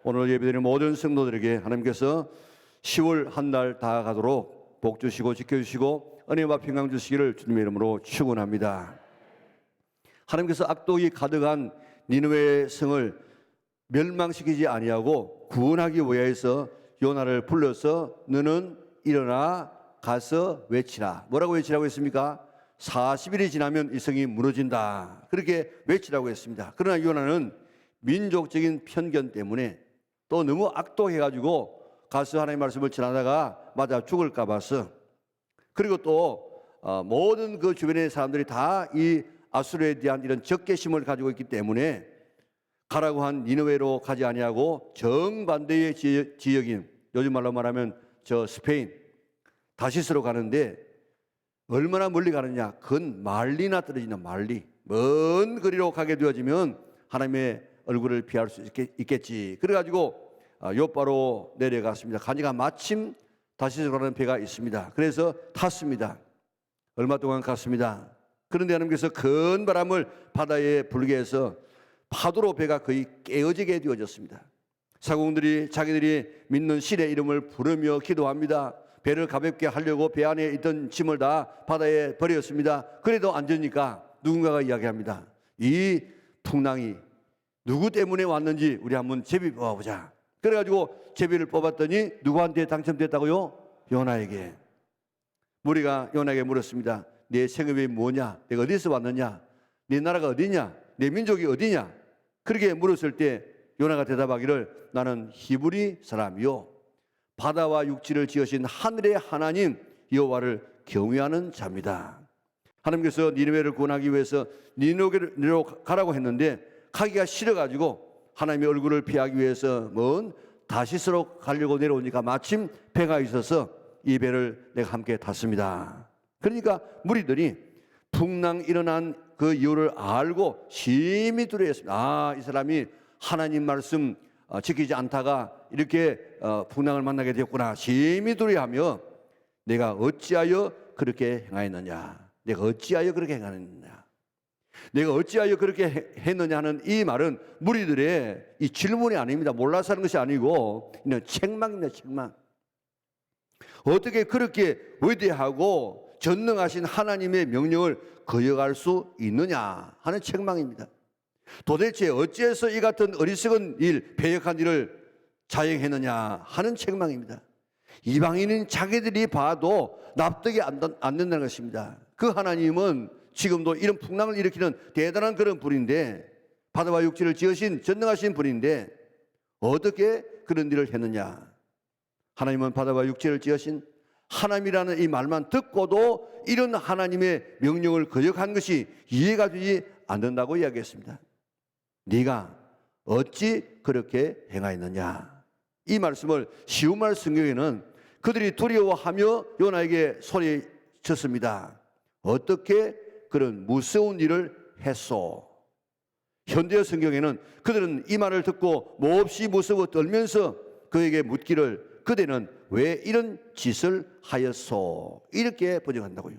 오늘 예배드리는 모든 성도들에게 하나님께서 10월 한 달 다 가도록 복 주시고 지켜주시고 은혜와 평강 주시기를 주님의 이름으로 축원합니다. 하나님께서 악독이 가득한 니느웨 성을 멸망시키지 아니하고 구원하기 위하여서 요나를 불러서 너는 일어나 가서 외치라. 뭐라고 외치라고 했습니까? 40일이 지나면 이 성이 무너진다. 그렇게 외치라고 했습니다. 그러나 요나는 민족적인 편견 때문에 또 너무 악독해가지고 가서 하나님의 말씀을 전하다가 맞아 죽을까 봐서, 그리고 또 모든 그 주변의 사람들이 다 이 아수르에 대한 이런 적개심을 가지고 있기 때문에 가라고 한 니느웨로 가지 아니하고 정반대의 지역인, 요즘 말로 말하면 저 스페인 다시스로 가는데 얼마나 멀리 가느냐? 근 말리나 떨어지는 말리, 먼 거리로 가게 되어지면 하나님의 얼굴을 피할 수 있겠지. 그래가지고 요바로 내려갔습니다. 가니까 마침 다시스로 가는 배가 있습니다. 그래서 탔습니다. 얼마 동안 갔습니다. 그런데 하나님께서 큰 바람을 바다에 불게 해서 파도로 배가 거의 깨어지게 되어졌습니다. 사공들이 자기들이 믿는 신의 이름을 부르며 기도합니다. 배를 가볍게 하려고 배 안에 있던 짐을 다 바다에 버렸습니다. 그래도 안 되니까 누군가가 이야기합니다. 이 풍랑이 누구 때문에 왔는지 우리 한번 제비 뽑아보자. 그래가지고 제비를 뽑았더니 누구한테 당첨됐다고요? 요나에게. 무리가 요나에게 물었습니다. 내 생업이 뭐냐? 내가 어디서 왔느냐? 네 나라가 어디냐? 내 민족이 어디냐? 그렇게 물었을 때 요나가 대답하기를 나는 히브리 사람이요 바다와 육지를 지으신 하늘의 하나님 여호와를 경외하는 자입니다. 하나님께서 니느웨를 구원하기 위해서 니느웨로 가라고 했는데 가기가 싫어가지고 하나님의 얼굴을 피하기 위해서 먼 다시스로 가려고 내려오니까 마침 배가 있어서 이 배를 내가 함께 탔습니다. 그러니까 무리들이 풍랑 일어난 그 이유를 알고 심히 두려워했습니다. 아, 이 사람이 하나님 말씀 지키지 않다가 이렇게 풍랑을 만나게 되었구나. 심히 두려워하며 내가 어찌하여 그렇게 행하였느냐? 내가 어찌하여 그렇게 행하였느냐? 내가 어찌하여 그렇게 했느냐 하는 이 말은 무리들의 이 질문이 아닙니다. 몰라서 하는 것이 아니고 이는 책망입니다. 책망. 어떻게 그렇게 위대하고 전능하신 하나님의 명령을 거역할 수 있느냐 하는 책망입니다. 도대체 어찌해서 이 같은 어리석은 일, 배역한 일을 자행했느냐 하는 책망입니다. 이방인인 자기들이 봐도 납득이 안 된다는 것입니다. 그 하나님은 지금도 이런 풍랑을 일으키는 대단한 그런 분인데, 바다와 육지를 지으신 전능하신 분인데 어떻게 그런 일을 했느냐? 하나님은 바다와 육지를 지으신 하나님이라는 이 말만 듣고도 이런 하나님의 명령을 거역한 것이 이해가 되지 않는다고 이야기했습니다. 네가 어찌 그렇게 행하였느냐? 이 말씀을 쉬운 말 성경에는 그들이 두려워하며 요나에게 소리쳤습니다. 어떻게 그런 무서운 일을 했소? 현대 성경에는 그들은 이 말을 듣고 몹시 무서워 떨면서 그에게 묻기를 그대는 왜 이런 짓을 하였소? 이렇게 번역한다고요.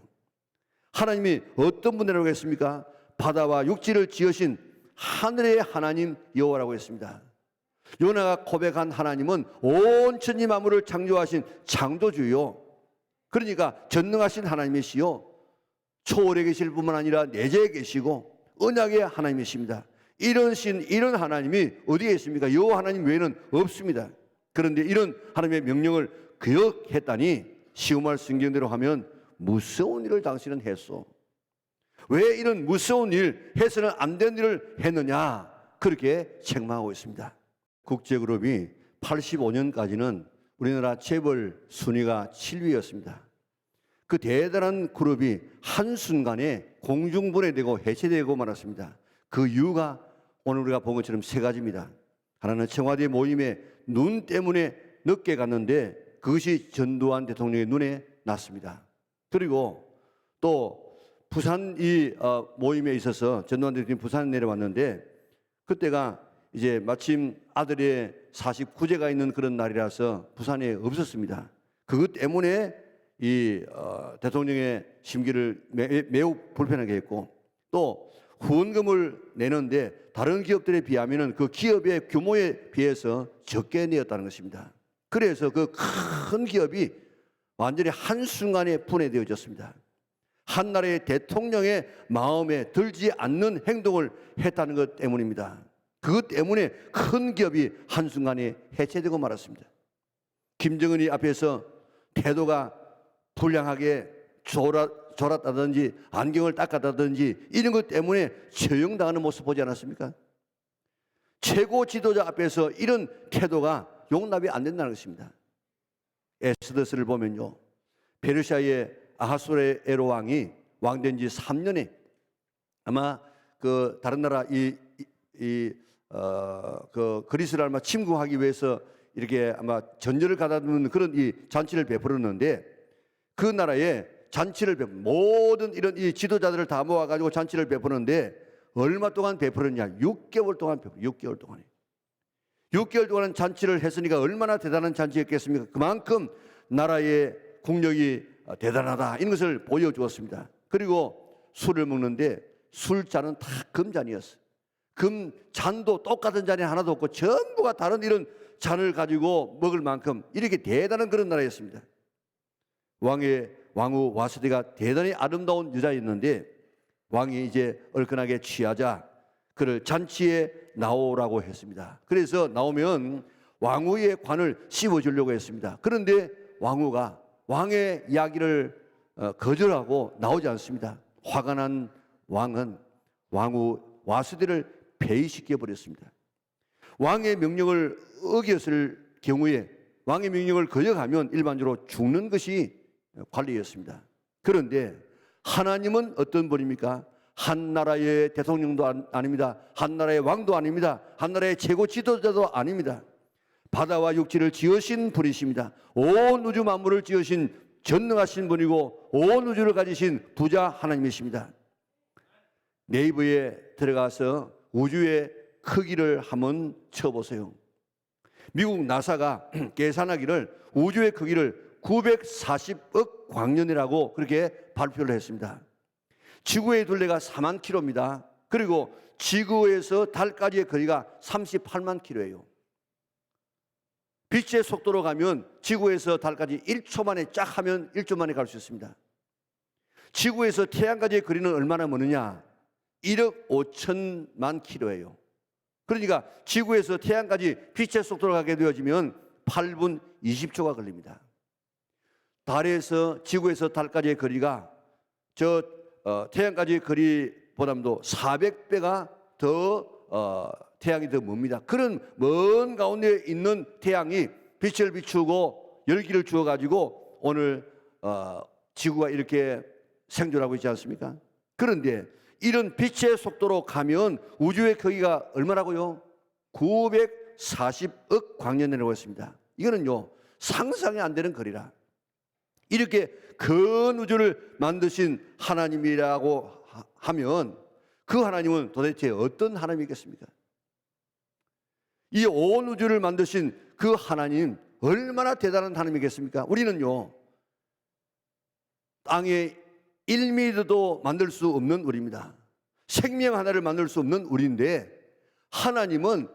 하나님이 어떤 분이라고 했습니까? 바다와 육지를 지으신 하늘의 하나님 여호와라고 했습니다. 요나가 고백한 하나님은 온 천지 만물을 창조하신 창조주요, 그러니까 전능하신 하나님이시요 초월에 계실 뿐만 아니라 내재에 계시고 언약의 하나님이십니다. 이런 하나님이 어디에 있습니까? 여호와 하나님 외에는 없습니다. 그런데 이런 하나님의 명령을 거역했다니 쉬운 말 성경대로 하면 무서운 일을 당신은 했소. 왜 이런 무서운 일, 해서는 안 된 일을 했느냐? 그렇게 책망하고 있습니다. 국제그룹이 85년까지는 우리나라 재벌 순위가 7위였습니다. 그 대단한 그룹이 한순간에 공중분해되고 해체되고 말았습니다. 그 이유가 오늘 우리가 본 것처럼 세 가지입니다. 하나는 청와대 모임에 눈 때문에 늦게 갔는데 그것이 전두환 대통령의 눈에 났습니다. 그리고 또 부산 이 모임에 있어서 전두환 대통령이 부산에 내려왔는데 그때가 이제 마침 아들의 49제가 있는 그런 날이라서 부산에 없었습니다. 그것 때문에 이 대통령의 심기를 매우 불편하게 했고, 또 후원금을 내는데 다른 기업들에 비하면 그 기업의 규모에 비해서 적게 내었다는 것입니다. 그래서 그 큰 기업이 완전히 한순간에 분해되어졌습니다. 한 나라의 대통령의 마음에 들지 않는 행동을 했다는 것 때문입니다. 그것 때문에 큰 기업이 한순간에 해체되고 말았습니다. 김정은이 앞에서 태도가 불량하게 졸았다든지 안경을 닦았다든지 이런 것 때문에 처형당하는 모습 보지 않았습니까? 최고 지도자 앞에서 이런 태도가 용납이 안 된다는 것입니다. 에스더스를 보면요, 페르시아의 아하수에로 왕이 왕된 지 3년에 아마 그 다른 나라 그 그리스를 아마 침공하기 위해서 이렇게 아마 전열을 가다듬는 그런 이 잔치를 베풀었는데, 그 나라에 잔치를 모든 이런 이 지도자들을 다 모아가지고 잔치를 베푸는데 얼마 동안 베풀었냐? 6개월 동안 베풀어. 6개월 동안에. 6개월 동안 잔치를 했으니까 얼마나 대단한 잔치였겠습니까? 그만큼 나라의 국력이 대단하다, 이런 것을 보여주었습니다. 그리고 술을 먹는데 술잔은 다 금잔이었어요. 금잔도 똑같은 잔이 하나도 없고 전부가 다른 이런 잔을 가지고 먹을 만큼 이렇게 대단한 그런 나라였습니다. 왕후 와스디가 대단히 아름다운 여자였는데 왕이 이제 얼큰하게 취하자 그를 잔치에 나오라고 했습니다. 그래서 나오면 왕후의 관을 씌워주려고 했습니다. 그런데 왕후가 왕의 이야기를 거절하고 나오지 않습니다. 화가 난 왕은 왕후 와스디를 폐위시켜 버렸습니다. 왕의 명령을 어겼을 경우에 왕의 명령을 거역하면 일반적으로 죽는 것이 관리였습니다. 그런데 하나님은 어떤 분입니까? 한 나라의 대통령도 아닙니다. 한 나라의 왕도 아닙니다. 한 나라의 최고 지도자도 아닙니다. 바다와 육지를 지으신 분이십니다. 온 우주 만물을 지으신 전능하신 분이고 온 우주를 가지신 부자 하나님이십니다. 네이버에 들어가서 우주의 크기를 한번 쳐보세요. 미국 나사가 계산하기를 우주의 크기를 940억 광년이라고 그렇게 발표를 했습니다. 지구의 둘레가 4만 킬로입니다. 그리고 지구에서 달까지의 거리가 38만 킬로예요. 빛의 속도로 가면 지구에서 달까지 1초 만에 쫙 하면 1초 만에 갈 수 있습니다. 지구에서 태양까지의 거리는 얼마나 머느냐? 1억 5천만 킬로예요. 그러니까 지구에서 태양까지 빛의 속도로 가게 되어지면 8분 20초가 걸립니다. 달에서 지구에서 달까지의 거리가 태양까지의 거리보다도 400배가 더 태양이 더 멉니다. 그런 먼 가운데 있는 태양이 빛을 비추고 열기를 주어 가지고 오늘 지구가 이렇게 생존하고 있지 않습니까? 그런데 이런 빛의 속도로 가면 우주의 크기가 얼마라고요? 940억 광년이라고 했습니다. 이거는요, 상상이 안 되는 거리라. 이렇게 큰 우주를 만드신 하나님이라고 하면 그 하나님은 도대체 어떤 하나님이겠습니까? 이 온 우주를 만드신 그 하나님 얼마나 대단한 하나님이겠습니까? 우리는요, 땅에 1mm도 만들 수 없는 우리입니다. 생명 하나를 만들 수 없는 우리인데 하나님은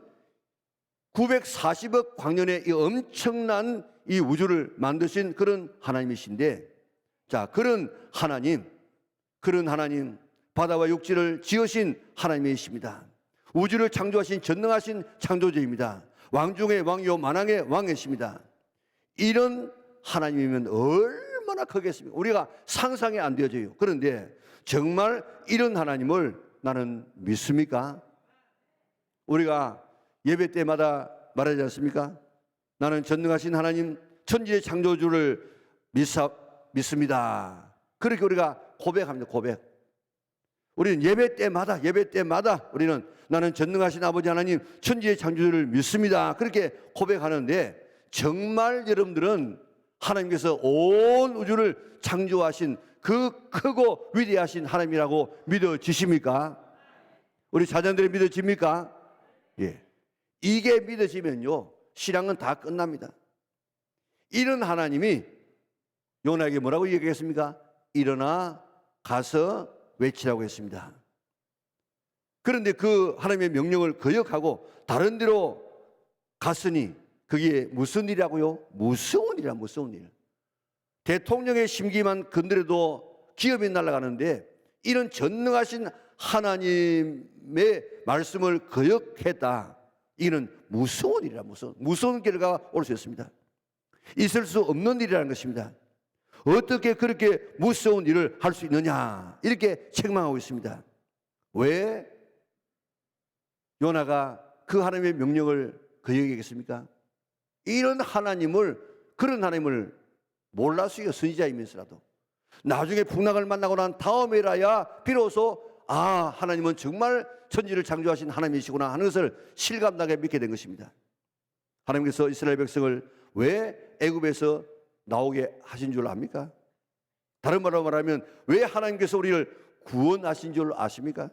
940억 광년의 이 엄청난 이 우주를 만드신 그런 하나님이신데, 자, 그런 하나님, 바다와 육지를 지으신 하나님이십니다. 우주를 창조하신 전능하신 창조주입니다. 왕 중의 왕이요 만왕의 왕이십니다. 이런 하나님이면 얼마나 크겠습니까? 우리가 상상이 안 되어져요. 그런데 정말 이런 하나님을 나는 믿습니까? 우리가 예배 때마다 말하지 않습니까? 나는 전능하신 하나님 천지의 창조주를 믿습니다. 그렇게 우리가 고백합니다. 고백. 우리는 예배 때마다 우리는 나는 전능하신 아버지 하나님 천지의 창조주를 믿습니다. 그렇게 고백하는데 정말 여러분들은 하나님께서 온 우주를 창조하신 그 크고 위대하신 하나님이라고 믿어지십니까? 우리 자녀들이 믿어집니까? 예. 이게 믿어지면요, 신앙은 다 끝납니다. 이런 하나님이 요나에게 뭐라고 얘기했습니까? 일어나 가서 외치라고 했습니다. 그런데 그 하나님의 명령을 거역하고 다른 데로 갔으니 그게 무슨 일이라고요? 무서운 일이야, 무서운 일. 대통령의 심기만 건드려도 기업이 날아가는데 이런 전능하신 하나님의 말씀을 거역했다. 이는 무서운 일이라, 무서운 결과가 올 수 있습니다. 있을 수 없는 일이라는 것입니다. 어떻게 그렇게 무서운 일을 할 수 있느냐, 이렇게 책망하고 있습니다. 왜 요나가 그 하나님의 명령을 거역했겠습니까? 이런 하나님을, 그런 하나님을 몰랐어요. 선지자이면서라도. 나중에 풍랑을 만나고 난 다음에라야 비로소 하나님은 정말 천지를 창조하신 하나님이시구나 하는 것을 실감나게 믿게 된 것입니다. 하나님께서 이스라엘 백성을 왜 애굽에서 나오게 하신 줄 압니까? 다른 말로 말하면 왜 하나님께서 우리를 구원하신 줄 아십니까?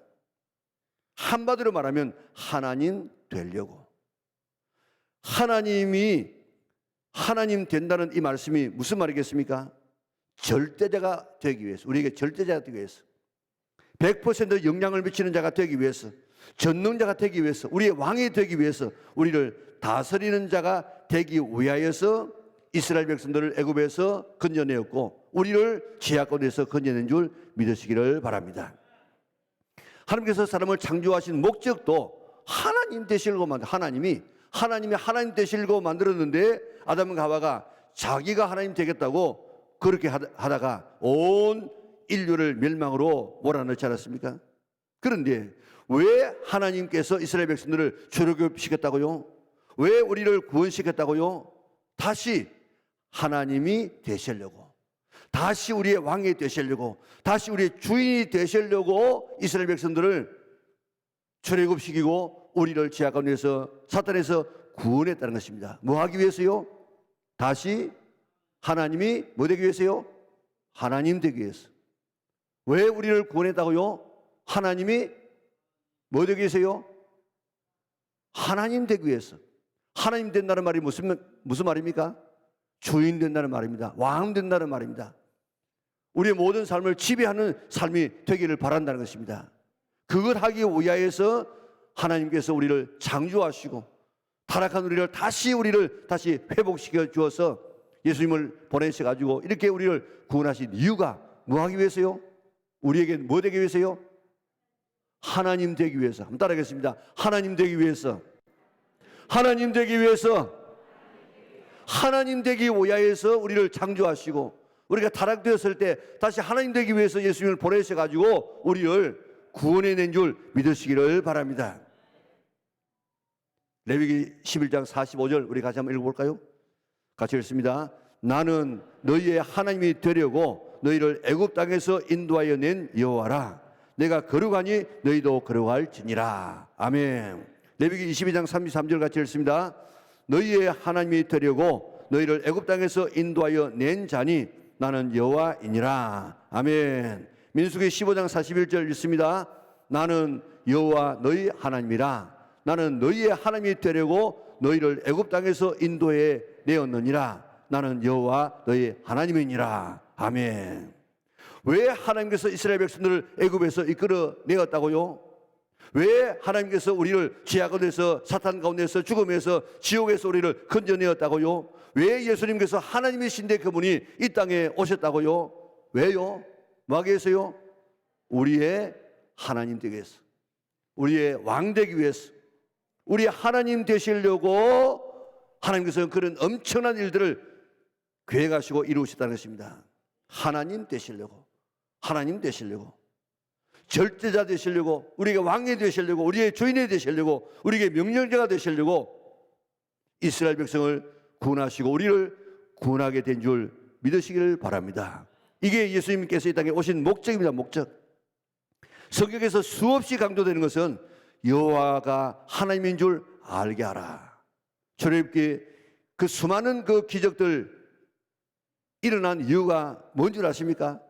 한마디로 말하면 하나님 되려고. 하나님이 하나님 된다는 이 말씀이 무슨 말이겠습니까? 절대자가 되기 위해서, 우리에게 절대자가 되기 위해서, 100% 영향을 미치는 자가 되기 위해서, 전능자가 되기 위해서, 우리의 왕이 되기 위해서, 우리를 다스리는 자가 되기 위하여서 이스라엘 백성들을 애굽에서 건져내었고 우리를 죄악권에서 건져낸 줄 믿으시기를 바랍니다. 하나님께서 사람을 창조하신 목적도 하나님 되시려고 하나님이 하나님 되시려고 만들었는데 아담과 하와가 자기가 하나님 되겠다고 그렇게 하다가 온 인류를 멸망으로 몰아넣지 않았습니까? 그런데 왜 하나님께서 이스라엘 백성들을 출애굽시켰다고요? 왜 우리를 구원시켰다고요? 다시 하나님이 되시려고, 다시 우리의 왕이 되시려고, 다시 우리의 주인이 되시려고 이스라엘 백성들을 출애굽시키고 우리를 죄악 가운데서 사탄에서 구원했다는 것입니다. 뭐 하기 위해서요? 다시 하나님이 뭐 되기 위해서요? 하나님 되기 위해서. 왜 우리를 구원했다고요? 하나님이 뭐 되기 위해서요? 하나님 되기 위해서. 하나님 된다는 말이 무슨 말입니까? 주인 된다는 말입니다. 왕 된다는 말입니다. 우리의 모든 삶을 지배하는 삶이 되기를 바란다는 것입니다. 그걸 하기 위하여서 하나님께서 우리를 창조하시고 타락한 우리를 다시 회복시켜 주어서 예수님을 보내셔가지고 이렇게 우리를 구원하신 이유가 뭐 하기 위해서요? 우리에게 뭐 되기 위해서요? 하나님 되기 위해서. 한번 따라하겠습니다. 하나님 되기 위해서. 하나님 되기 위해서. 하나님 되기 위하여서 우리를 창조하시고 우리가 타락되었을 때 다시 하나님 되기 위해서 예수님을 보내셔가지고 우리를 구원해낸 줄 믿으시기를 바랍니다. 레위기 11장 45절 우리 같이 한번 읽어볼까요? 같이 읽습니다. 나는 너희의 하나님이 되려고 너희를 애굽 땅에서 인도하여 낸 여호와라. 내가 거룩하니 너희도 거룩할지니라. 아멘. 레위기 22장 33절 같이 읽습니다. 너희의 하나님이 되려고 너희를 애굽 땅에서 인도하여 낸 자니 나는 여호와이니라. 아멘. 민수기 15장 41절 읽습니다. 나는 여호와 너희 하나님이라. 나는 너희의 하나님이 되려고 너희를 애굽 땅에서 인도해 내었느니라. 나는 여호와 너희 하나님이니라. 아멘. 왜 하나님께서 이스라엘 백성들을 애굽에서 이끌어 내었다고요? 왜 하나님께서 우리를 죄악 가운데서, 사탄 가운데서, 죽음에서, 지옥에서 우리를 건져내었다고요? 왜 예수님께서 하나님이신데 그분이 이 땅에 오셨다고요? 왜요? 뭐 하기 위해서요? 우리의 하나님 되기 위해서, 우리의 왕 되기 위해서, 우리의 하나님 되시려고 하나님께서 그런 엄청난 일들을 계획하시고 이루셨다는 것입니다. 하나님 되시려고, 하나님 되시려고, 절대자 되시려고, 우리에게 왕이 되시려고, 우리의 주인이 되시려고, 우리에게 명령자가 되시려고 이스라엘 백성을 구원하시고 우리를 구원하게 된 줄 믿으시기를 바랍니다. 이게 예수님께서 이 땅에 오신 목적입니다. 목적. 성경에서 수없이 강조되는 것은 여호와가 하나님인 줄 알게 하라. 출애굽기 그 수많은 그 기적들 일어난 이유가 뭔 줄 아십니까?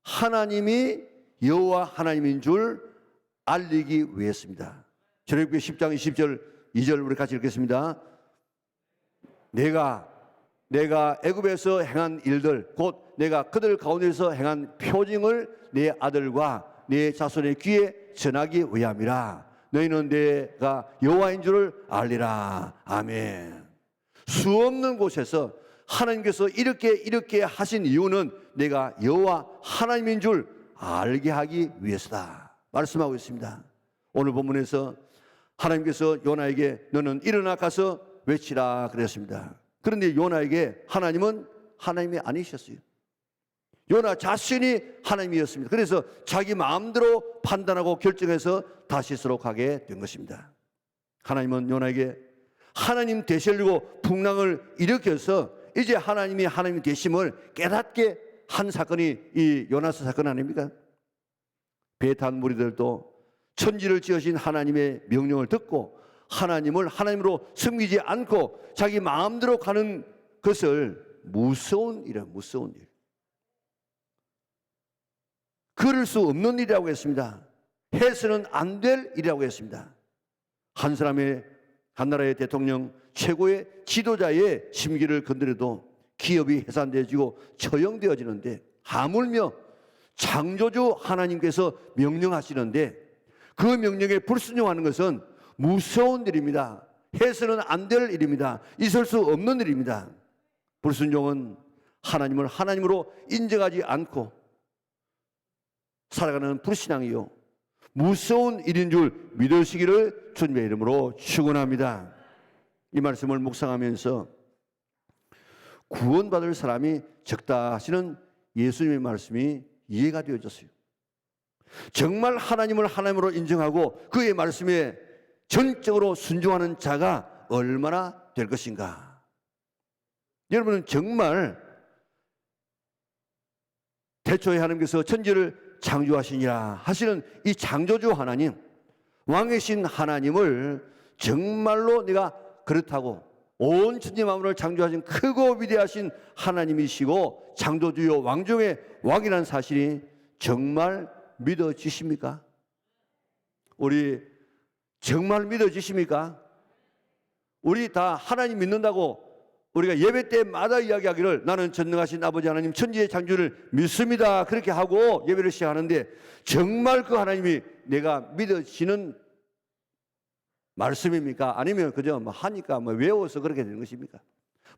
하나님이 여호와 하나님인 줄 알리기 위해서입니다. 출애굽기 10장 20절 2절 우리 같이 읽겠습니다. 내가 애굽에서 행한 일들 곧 내가 그들 가운데서 행한 표징을 내 아들과 내 자손의 귀에 전하기 위함이라. 너희는 내가 여호와인 줄을 알리라. 아멘. 수없는 곳에서 하나님께서 이렇게 하신 이유는 내가 여호와 하나님인 줄 알게 하기 위해서다 말씀하고 있습니다. 오늘 본문에서 하나님께서 요나에게 너는 일어나 가서 외치라 그랬습니다. 그런데 요나에게 하나님은 하나님이 아니셨어요. 요나 자신이 하나님이었습니다. 그래서 자기 마음대로 판단하고 결정해서 다시스로 가게 된 것입니다. 하나님은 요나에게 하나님 되시려고 풍랑을 일으켜서 이제 하나님이 하나님 되심을 깨닫게 한 사건이 이 요나스 사건 아닙니까? 배 탄 무리들도 천지를 지으신 하나님의 명령을 듣고 하나님을 하나님으로 섬기지 않고 자기 마음대로 가는 것을 무서운 일이에요. 무서운 일. 그럴 수 없는 일이라고 했습니다. 해서는 안 될 일이라고 했습니다. 한 나라의 대통령 최고의 지도자의 심기를 건드려도 기업이 해산되어지고 처형되어지는데 하물며 창조주 하나님께서 명령하시는데 그 명령에 불순종하는 것은 무서운 일입니다. 해서는 안 될 일입니다. 있을 수 없는 일입니다. 불순종은 하나님을 하나님으로 인정하지 않고 살아가는 불신앙이요 무서운 일인 줄 믿으시기를 주님의 이름으로 축원합니다. 이 말씀을 묵상하면서 구원받을 사람이 적다 하시는 예수님의 말씀이 이해가 되어졌어요. 정말 하나님을 하나님으로 인정하고 그의 말씀에 전적으로 순종하는 자가 얼마나 될 것인가. 여러분은 정말 태초에 하나님께서 천지를 창조하시니라 하시는 이 창조주 하나님, 왕이신 하나님을 정말로 내가 그렇다고 온 천지 만물을 창조하신 크고 위대하신 하나님이시고 창조주요 왕 중의 왕이라는 사실이 정말 믿어지십니까? 우리 정말 믿어지십니까? 우리 다 하나님 믿는다고 우리가 예배 때마다 이야기하기를 나는 전능하신 아버지 하나님 천지의 창조를 믿습니다 그렇게 하고 예배를 시작하는데 정말 그 하나님이 내가 믿어지는 말씀입니까? 아니면 그저 뭐 하니까 뭐 외워서 그렇게 되는 것입니까?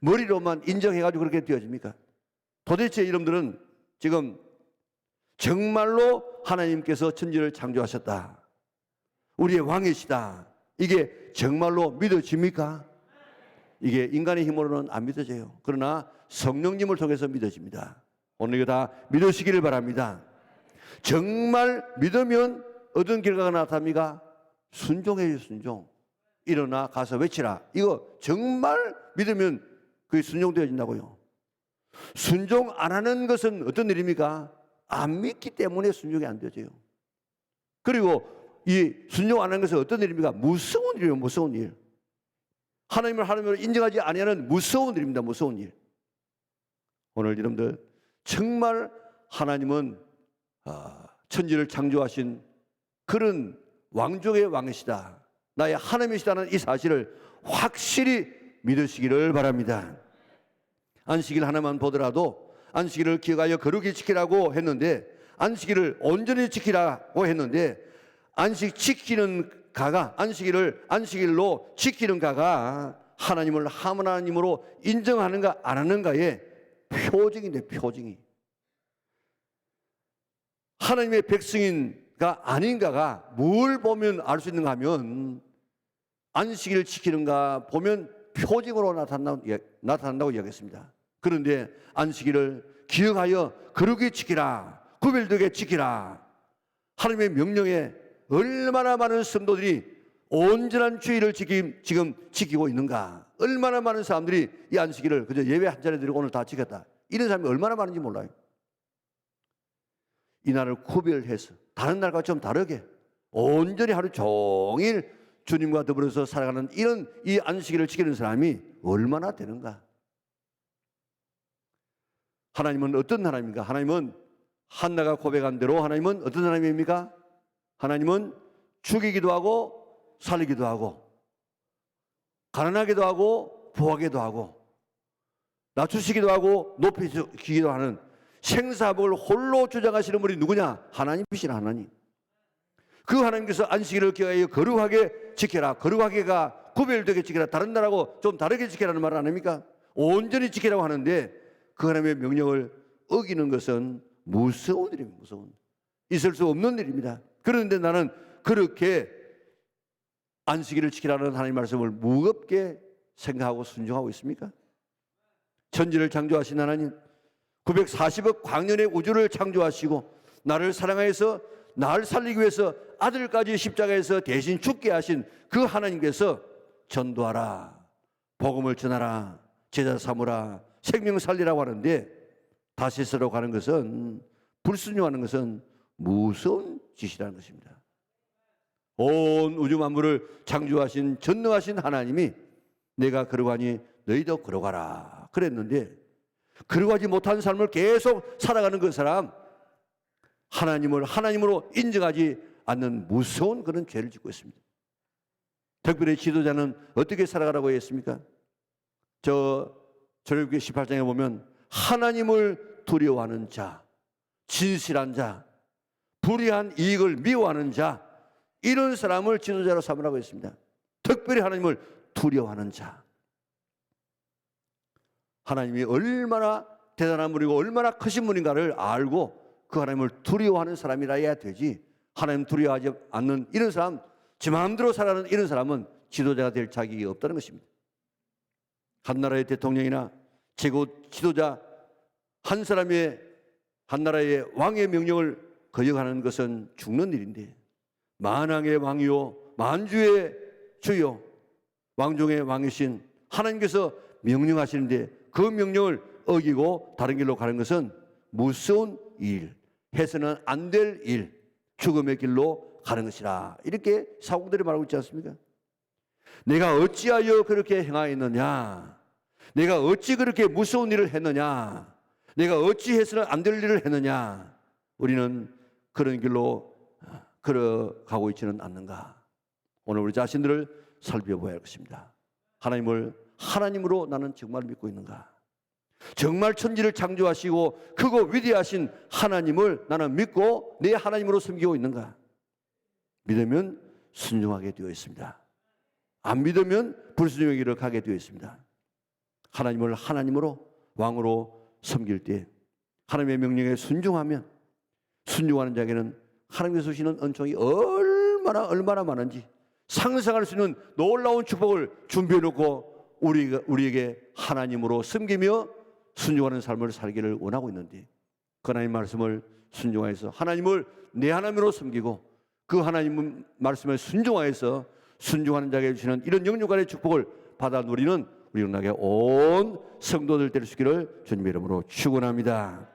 머리로만 인정해가지고 그렇게 되어집니까? 도대체 이놈들은 지금 정말로 하나님께서 천지를 창조하셨다, 우리의 왕이시다, 이게 정말로 믿어집니까? 이게 인간의 힘으로는 안 믿어져요. 그러나 성령님을 통해서 믿어집니다. 오늘 이거 다 믿으시기를 바랍니다. 정말 믿으면 어떤 결과가 나타납니까? 순종해요. 순종. 일어나 가서 외치라. 이거 정말 믿으면 그게 순종되어진다고요. 순종 안 하는 것은 어떤 일입니까? 안 믿기 때문에 순종이 안 되어져요. 그리고 이 순종 안 하는 것은 어떤 일입니까? 무서운 일이에요. 무서운 일. 하나님을 하나님으로 인정하지 아니하는 무서운 일입니다. 무서운 일. 오늘 여러분들 정말 하나님은 천지를 창조하신 그런 왕족의 왕이시다, 나의 하나님이시다는 이 사실을 확실히 믿으시기를 바랍니다. 안식일 하나만 보더라도 안식일을 기억하여 거룩히 지키라고 했는데, 안식일을 온전히 지키라고 했는데, 안식 지키는 가가, 안식일로 지키는 가가 하나님을 하나님으로 인정하는가 안 하는가의 표징인데, 표징이. 하나님의 백성인가 아닌가가 뭘 보면 알 수 있는가 하면 안식일을 지키는가 보면 표징으로 나타난다고 이야기했습니다. 그런데 안식일을 기억하여 거룩히 지키라, 구별되게 지키라, 하나님의 명령에 얼마나 많은 성도들이 온전한 주의를 지금 지키고 있는가. 얼마나 많은 사람들이 이 안식일을 그저 예배 한 자리 드리고 오늘 다 지켰다, 이런 사람이 얼마나 많은지 몰라요. 이 날을 구별해서 다른 날과 좀 다르게 온전히 하루 종일 주님과 더불어서 살아가는 이런 이 안식일을 지키는 사람이 얼마나 되는가. 하나님은 어떤 하나님입니까? 하나님은 한나가 고백한 대로 하나님은 어떤 하나님입니까? 하나님은 죽이기도 하고 살리기도 하고 가난하기도 하고 부하기도 하고 낮추시기도 하고 높이시기도 하는 생사복을 홀로 주장하시는 분이 누구냐? 하나님이시라. 하나님. 그 하나님께서 안식일을 기하여 거룩하게 지켜라. 거룩하게가 구별되게 지켜라. 다른 나라하고 좀 다르게 지켜라는 말 아닙니까? 온전히 지키라고 하는데 그 하나님의 명령을 어기는 것은 무서운 일입니다. 무서운. 있을 수 없는 일입니다. 그런데 나는 그렇게 안식일을 지키라는 하나님의 말씀을 무겁게 생각하고 순종하고 있습니까? 천지를 창조하신 하나님, 940억 광년의 우주를 창조하시고 나를 사랑하여서 나를 살리기 위해서 아들까지 십자가에서 대신 죽게 하신 그 하나님께서 전도하라, 복음을 전하라, 제자 삼으라, 생명 살리라고 하는데 다시스로 가는 것은, 불순종하는 것은 무서운 짓이라는 것입니다. 온 우주 만물을 창조하신 전능하신 하나님이 내가 걸어가니 너희도 걸어가라 그랬는데, 걸어가지 못한 삶을 계속 살아가는 그 사람, 하나님을 하나님으로 인정하지 않는 무서운 그런 죄를 짓고 있습니다. 특별히 지도자는 어떻게 살아가라고 했습니까? 출애굽기 18장에 보면 하나님을 두려워하는 자, 진실한 자, 불의한 이익을 미워하는 자, 이런 사람을 지도자로 삼으라고 했습니다. 특별히 하나님을 두려워하는 자. 하나님이 얼마나 대단한 분이고 얼마나 크신 분인가를 알고 그 하나님을 두려워하는 사람이라 해야 되지, 하나님 두려워하지 않는 이런 사람, 지 마음대로 살아가는 이런 사람은 지도자가 될 자격이 없다는 것입니다. 한 나라의 대통령이나 최고 지도자 한 사람의, 한 나라의 왕의 명령을 거역하는 것은 죽는 일인데, 만왕의 왕이요 만주의 주요 왕중의 왕이신 하나님께서 명령하시는데 그 명령을 어기고 다른 길로 가는 것은 무서운 일, 해서는 안 될 일, 죽음의 길로 가는 것이라, 이렇게 사공들이 말하고 있지 않습니까? 내가 어찌하여 그렇게 행하였느냐, 내가 어찌 그렇게 무서운 일을 했느냐, 내가 어찌 해서는 안 될 일을 했느냐, 우리는 그런 길로 걸어가고 있지는 않는가? 오늘 우리 자신들을 살펴봐야 할 것입니다. 하나님을 하나님으로 나는 정말 믿고 있는가? 정말 천지를 창조하시고 크고 위대하신 하나님을 나는 믿고 내 하나님으로 섬기고 있는가? 믿으면 순종하게 되어 있습니다. 안 믿으면 불순종의 길을 가게 되어 있습니다. 하나님을 하나님으로 왕으로 섬길 때 하나님의 명령에 순종하면, 순종하는 자에게는 하나님께서 주시는 은총이 얼마나 많은지 상상할 수 있는 놀라운 축복을 준비해 놓고 우리에게 하나님으로 섬기며 순종하는 삶을 살기를 원하고 있는데, 그 하나님 말씀을 순종하여서 하나님을 내 하나님으로 섬기고 그 하나님 말씀에 순종하여서 순종하는 자에게 주시는 이런 영육간의 축복을 받아 누리는 우리 영락의 온 성도들 될 수 있기를 주님의 이름으로 축원합니다.